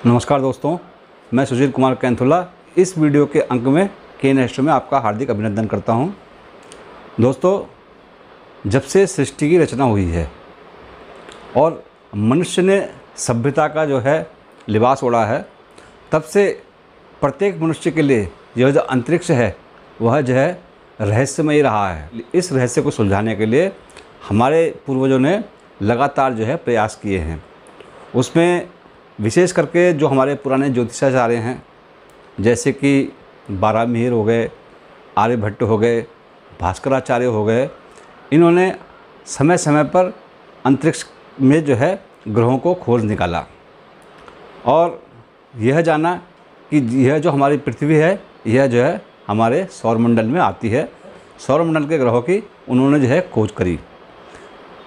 नमस्कार दोस्तों, मैं सुशील कुमार कैंथुला इस वीडियो के अंक में के में आपका हार्दिक अभिनंदन करता हूं। दोस्तों, जब से सृष्टि की रचना हुई है और मनुष्य ने सभ्यता का जो है लिबास ओढ़ा है, तब से प्रत्येक मनुष्य के लिए यह जो अंतरिक्ष है वह जो है रहस्यमय रहा है। इस रहस्य को सुलझाने के लिए हमारे पूर्वजों ने लगातार जो है प्रयास किए हैं। उसमें विशेष करके जो हमारे पुराने ज्योतिषाचार्य हैं, जैसे कि बारामीर हो गए, आर्यभट्ट हो गए, भास्कराचार्य हो गए, इन्होंने समय समय पर अंतरिक्ष में जो है ग्रहों को खोज निकाला और यह जाना कि यह जो हमारी पृथ्वी है यह जो है हमारे सौरमंडल में आती है। सौरमंडल के ग्रहों की उन्होंने जो है खोज करी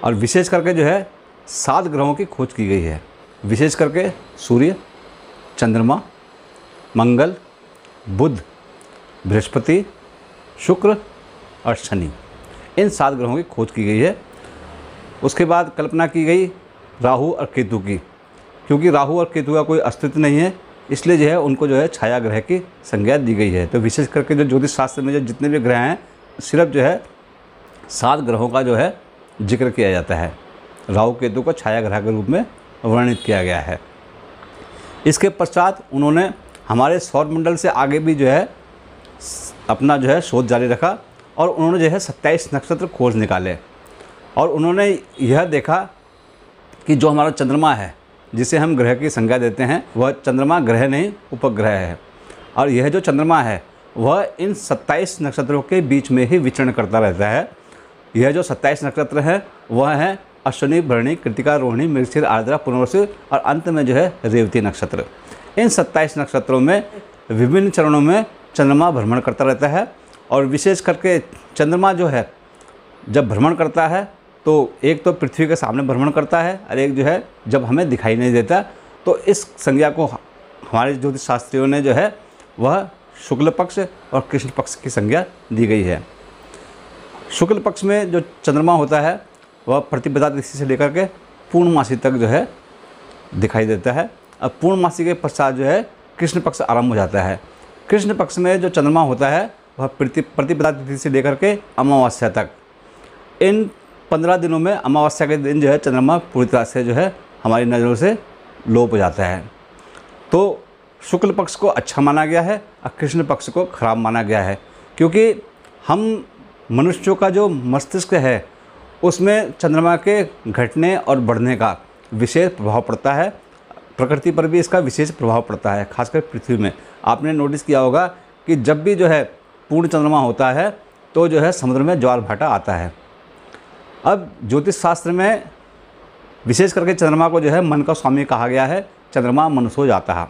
और विशेष करके जो है 7 ग्रहों की खोज की गई है। विशेष करके सूर्य, चंद्रमा, मंगल, बुध, बृहस्पति, शुक्र और शनि, इन 7 ग्रहों की खोज की गई है। उसके बाद कल्पना की गई राहु और केतु की, क्योंकि राहु और केतु का कोई अस्तित्व नहीं है, इसलिए जो है उनको जो है छाया ग्रह की संज्ञा दी गई है। तो विशेष करके जो ज्योतिष शास्त्र में जो जितने भी ग्रह हैं, सिर्फ जो है 7 ग्रहों का जो है जिक्र किया जाता है। राहु केतु को छाया ग्रह के रूप में वर्णित किया गया है। इसके पश्चात उन्होंने हमारे सौरमंडल से आगे भी जो है अपना जो है शोध जारी रखा और उन्होंने जो है 27 नक्षत्र खोज निकाले और उन्होंने यह देखा कि जो हमारा चंद्रमा है, जिसे हम ग्रह की संज्ञा देते हैं, वह चंद्रमा ग्रह नहीं उपग्रह है और यह जो चंद्रमा है वह इन 27 नक्षत्रों के बीच में ही विचरण करता रहता है। यह जो 27 नक्षत्र है वह है अश्विनी, भरणी, कृतिका, रोहिणी, मृगशिर, आर्द्रा, पुनर्वसु और अंत में जो है रेवती नक्षत्र। इन 27 नक्षत्रों में विभिन्न चरणों में चंद्रमा भ्रमण करता रहता है और विशेष करके चंद्रमा जो है जब भ्रमण करता है तो एक तो पृथ्वी के सामने भ्रमण करता है और एक जो है जब हमें दिखाई नहीं देता। तो इस संज्ञा को हमारे ज्योतिष शास्त्रियों ने जो है वह शुक्ल पक्ष और कृष्ण पक्ष की संज्ञा दी गई है। शुक्ल पक्ष में जो चंद्रमा होता है वह प्रतिपदा तिथि से लेकर के पूर्णमासी तक जो है दिखाई देता है। अब पूर्णमासी के पश्चात जो है कृष्ण पक्ष आरंभ हो जाता है। कृष्ण पक्ष में जो चंद्रमा होता है वह प्रतिपदा तिथि से लेकर के अमावस्या तक, इन 15 दिनों में अमावस्या के दिन जो है चंद्रमा पूरी तरह से जो है हमारी नज़रों से लोप हो जाता है। तो शुक्ल पक्ष को अच्छा माना गया है और कृष्ण पक्ष को खराब माना गया है, क्योंकि हम मनुष्यों का जो मस्तिष्क है उसमें चंद्रमा के घटने और बढ़ने का विशेष प्रभाव पड़ता है। प्रकृति पर भी इसका विशेष प्रभाव पड़ता है, खासकर पृथ्वी में। आपने नोटिस किया होगा कि जब भी जो है पूर्ण चंद्रमा होता है तो जो है समुद्र में ज्वार भाटा आता है। अब ज्योतिष शास्त्र में विशेष करके चंद्रमा को जो है मन का स्वामी कहा गया है। चंद्रमा मनसो जाता है।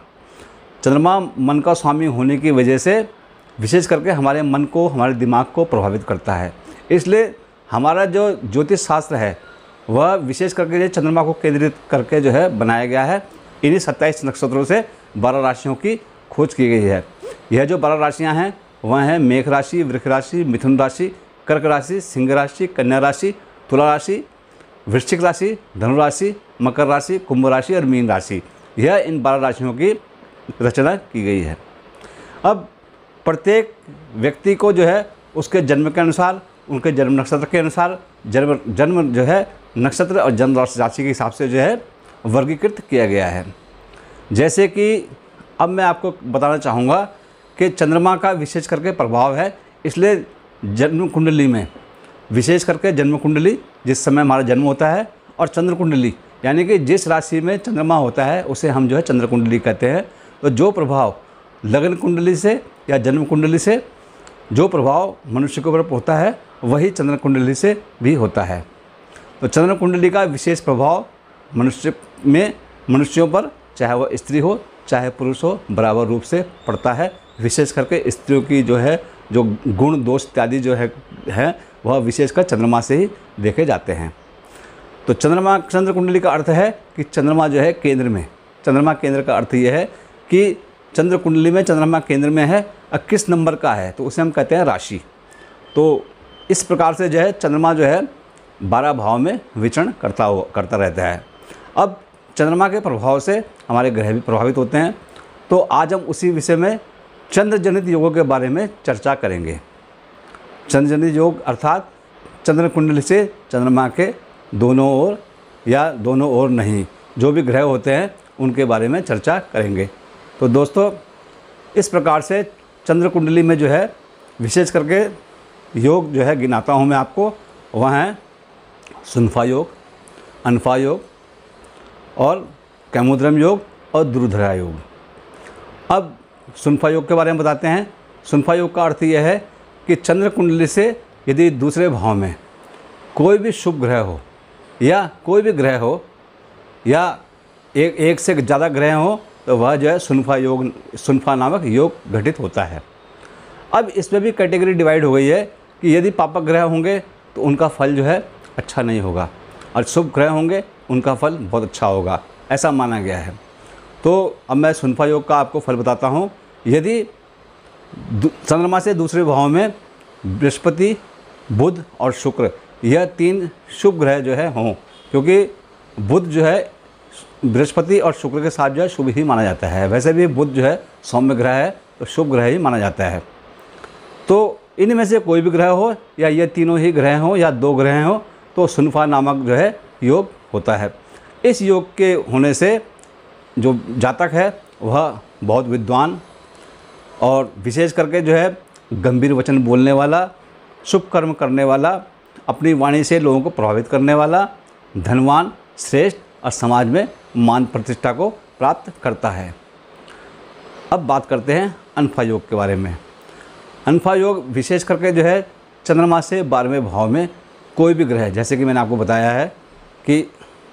चंद्रमा मन का स्वामी होने की वजह से विशेष करके हमारे मन को, हमारे दिमाग को प्रभावित करता है। इसलिए हमारा जो ज्योतिष शास्त्र है वह विशेष करके जो चंद्रमा को केंद्रित करके जो है बनाया गया है। इन्हीं 27 नक्षत्रों से 12 राशियों की खोज की गई है। यह जो 12 राशियां हैं वह हैं मेष राशि, वृष राशि, मिथुन राशि, कर्क राशि, सिंह राशि, कन्या राशि, तुला राशि, वृश्चिक राशि, धनु राशि, मकर राशि, कुंभ राशि और मीन राशि। यह इन 12 राशियों की रचना की गई है। अब प्रत्येक व्यक्ति को जो है उसके जन्म के अनुसार, उनके जन्म नक्षत्र के अनुसार जन्म जो है नक्षत्र और जन्म राशि के हिसाब से जो है वर्गीकृत किया गया है। जैसे कि अब मैं आपको बताना चाहूँगा कि चंद्रमा का विशेष करके प्रभाव है, इसलिए जन्म कुंडली में विशेष करके जन्म कुंडली जिस समय हमारा जन्म होता है और चंद्र कुंडली यानी कि जिस राशि में चंद्रमा होता है उसे हम जो है चंद्र कुंडली कहते हैं। तो जो प्रभाव लग्न कुंडली से या जन्म कुंडली से जो प्रभाव मनुष्य के ऊपर होता है वही चंद्र कुंडली से भी होता है। तो चंद्र कुंडली का विशेष प्रभाव मनुष्यों पर, चाहे वह स्त्री हो चाहे पुरुष हो, बराबर रूप से पड़ता है। विशेष करके स्त्रियों की जो है जो गुण दोष इत्यादि जो है वह विशेषकर चंद्रमा से ही देखे जाते हैं। तो चंद्र कुंडली का अर्थ है कि चंद्रमा जो है केंद्र में, चंद्रमा केंद्र का अर्थ यह है कि चंद्र कुंडली में चंद्रमा केंद्र में है और किस नंबर का है तो उसे हम कहते हैं राशि। तो इस प्रकार से जो है चंद्रमा जो है 12 भाव में विचरण करता रहता है। अब चंद्रमा के प्रभाव से हमारे ग्रह भी प्रभावित होते हैं। तो आज हम उसी विषय में चंद्र जनित योगों के बारे में चर्चा करेंगे। चंद्र जनित योग अर्थात चंद्र कुंडली से चंद्रमा के दोनों ओर या दोनों ओर नहीं, जो भी ग्रह होते हैं उनके बारे में चर्चा करेंगे। तो दोस्तों, इस प्रकार से चंद्र कुंडली में जो है विशेष करके योग जो है गिनाता हूँ मैं आपको। वह हैं सुनफा योग, अनफा योग और कैमुद्रम योग और दुर्धरा योग। अब सुनफा योग के बारे में बताते हैं। सुनफा योग का अर्थ यह है कि चंद्र कुंडली से यदि दूसरे भाव में कोई भी शुभ ग्रह हो या कोई भी ग्रह हो या एक से ज़्यादा ग्रह हो तो वह जो है सुनफा नामक योग घटित होता है। अब इसमें भी कैटेगरी डिवाइड हो गई है कि यदि पापक ग्रह होंगे तो उनका फल जो है अच्छा नहीं होगा और शुभ ग्रह होंगे उनका फल बहुत अच्छा होगा, ऐसा माना गया है। तो अब मैं सुनफा योग का आपको फल बताता हूँ। यदि चंद्रमा से दूसरे भाव में बृहस्पति, बुध और शुक्र, यह 3 शुभ ग्रह जो है हों, क्योंकि बुध जो है बृहस्पति और शुक्र के साथ जो है शुभ ही माना जाता है। वैसे भी बुध जो है सौम्य ग्रह है तो शुभ ग्रह ही माना जाता है। तो इनमें से कोई भी ग्रह हो या ये तीनों ही ग्रह हों या 2 ग्रह हों तो सुनफा नामक जो है योग होता है। इस योग के होने से जो जातक है वह बहुत विद्वान और विशेष करके जो है गंभीर वचन बोलने वाला, शुभ कर्म करने वाला, अपनी वाणी से लोगों को प्रभावित करने वाला, धनवान, श्रेष्ठ और समाज में मान प्रतिष्ठा को प्राप्त करता है। अब बात करते हैं अनफा योग के बारे में। अनफा योग विशेष करके जो है चंद्रमा से 12वें भाव में कोई भी ग्रह, जैसे कि मैंने आपको बताया है कि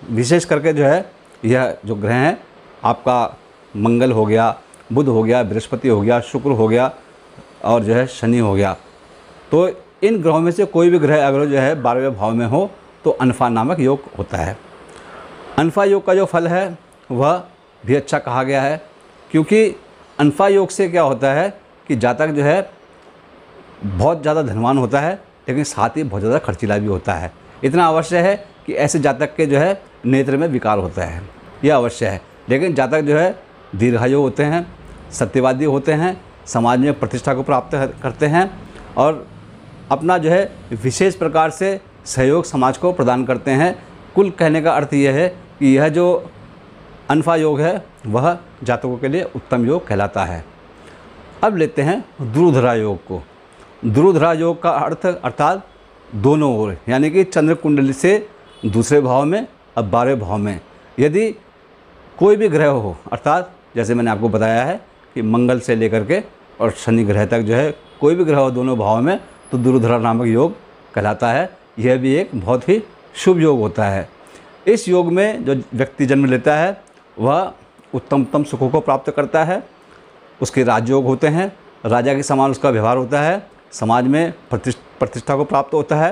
विशेष करके जो है यह जो ग्रह हैं आपका मंगल हो गया, बुध हो गया, बृहस्पति हो गया, शुक्र हो गया और जो है शनि हो गया। तो इन ग्रहों में से कोई भी ग्रह अगर जो है 12वें भाव में हो तो अनफा नामक योग होता है। अनफा योग का जो फल है वह भी अच्छा कहा गया है, क्योंकि अनफा योग से क्या होता है कि जातक जो है बहुत ज़्यादा धनवान होता है लेकिन साथ ही बहुत ज़्यादा खर्चीला भी होता है। इतना अवश्य है कि ऐसे जातक के जो है नेत्र में विकार होता है, यह अवश्य है। लेकिन जातक जो है दीर्घायु होते हैं, सत्यवादी होते हैं, समाज में प्रतिष्ठा को प्राप्त करते हैं और अपना जो है विशेष प्रकार से सहयोग समाज को प्रदान करते हैं। कुल कहने का अर्थ यह है कि यह जो अनफा योग है वह जातकों के लिए उत्तम योग कहलाता है। अब लेते हैं दुर्धरा योग को। दुर्धरा योग का अर्थ अर्थात दोनों ओर, यानी कि चंद्र कुंडली से दूसरे भाव में अब 12वें भाव में यदि कोई भी ग्रह हो, अर्थात जैसे मैंने आपको बताया है कि मंगल से लेकर के और शनि ग्रह तक जो है कोई भी ग्रह हो दोनों भाव में तो दुर्धरा नामक योग कहलाता है। यह भी एक बहुत ही शुभ योग होता है। इस योग में जो व्यक्ति जन्म लेता है वह उत्तम सुखों को प्राप्त करता है। उसके राजयोग होते हैं, राजा के समान उसका व्यवहार होता है, समाज में प्रतिष्ठा को प्राप्त होता है,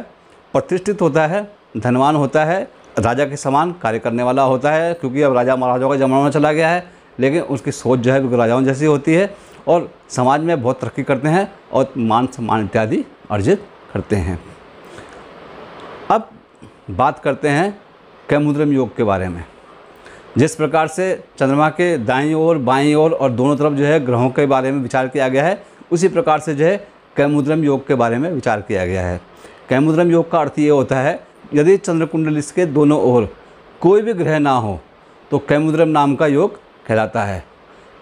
प्रतिष्ठित होता है, धनवान होता है, राजा के समान कार्य करने वाला होता है, क्योंकि अब राजा महाराजाओं का जमाना चला गया है लेकिन उसकी सोच जो है बिल्कुल राजाओं जैसी होती है और समाज में बहुत तरक्की करते हैं और मान सम्मान इत्यादि अर्जित करते हैं। अब बात करते हैं कैमुद्रम योग के बारे में। जिस प्रकार से चंद्रमा के दाईं ओर, बाईं ओर और दोनों तरफ जो है ग्रहों के बारे में विचार किया गया है, उसी प्रकार से जो है कैमुद्रम योग के बारे में विचार किया गया है। कैमुद्रम योग का अर्थ ये होता है यदि चंद्र कुंडली के दोनों ओर कोई भी ग्रह ना हो तो कैमुद्रम नाम का योग कहलाता है।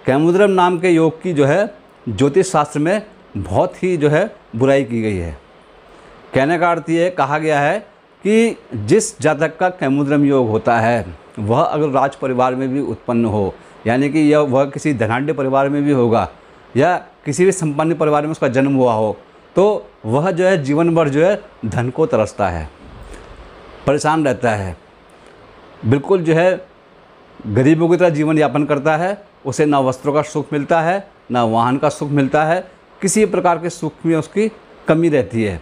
कैमुद्रम नाम के योग की जो है ज्योतिष शास्त्र में बहुत ही जो है बुराई की गई है। कहने का अर्थ ये कहा गया है कि जिस जातक का कैमुद्रम योग होता है वह अगर राज परिवार में भी उत्पन्न हो, यानी कि यह वह किसी धनाढ्य परिवार में भी होगा या किसी भी संपन्न परिवार में उसका जन्म हुआ हो, तो वह जो है जीवन भर जो है धन को तरसता है, परेशान रहता है, बिल्कुल जो है गरीबों की तरह जीवन यापन करता है। उसे ना वस्त्रों का सुख मिलता है, ना वाहन का सुख मिलता है, किसी प्रकार के सुख में उसकी कमी रहती है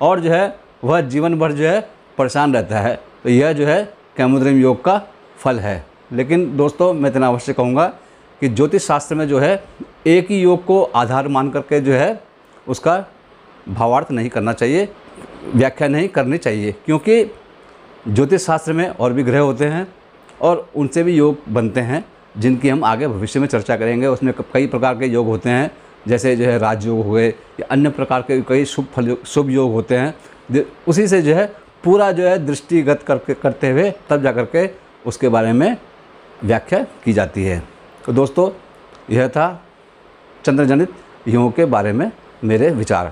और जो है वह जीवन भर जो है परेशान रहता है। तो यह जो है कैमुद्रम योग का फल है। लेकिन दोस्तों, मैं इतना अवश्य कहूँगा कि ज्योतिष शास्त्र में जो है एक ही योग को आधार मान करके जो है उसका भावार्थ नहीं करना चाहिए, व्याख्या नहीं करनी चाहिए, क्योंकि ज्योतिष शास्त्र में और भी ग्रह होते हैं और उनसे भी योग बनते हैं जिनकी हम आगे भविष्य में चर्चा करेंगे। उसमें कई प्रकार के योग होते हैं, जैसे जो है राजयोग हुए या अन्य प्रकार के कई शुभ योग होते हैं। उसी से जो है पूरा जो है दृष्टिगत करते हुए तब जा करके उसके बारे में व्याख्या की जाती है। तो दोस्तों, यह था चंद्रजनित योगों के बारे में मेरे विचार।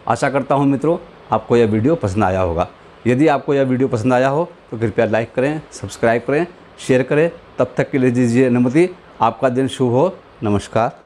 आशा करता हूँ मित्रों आपको यह वीडियो पसंद आया होगा। यदि आपको यह वीडियो पसंद आया हो तो कृपया लाइक करें, सब्सक्राइब करें, शेयर करें। तब तक के लिए दीजिए अनुमति। आपका दिन शुभ हो। नमस्कार।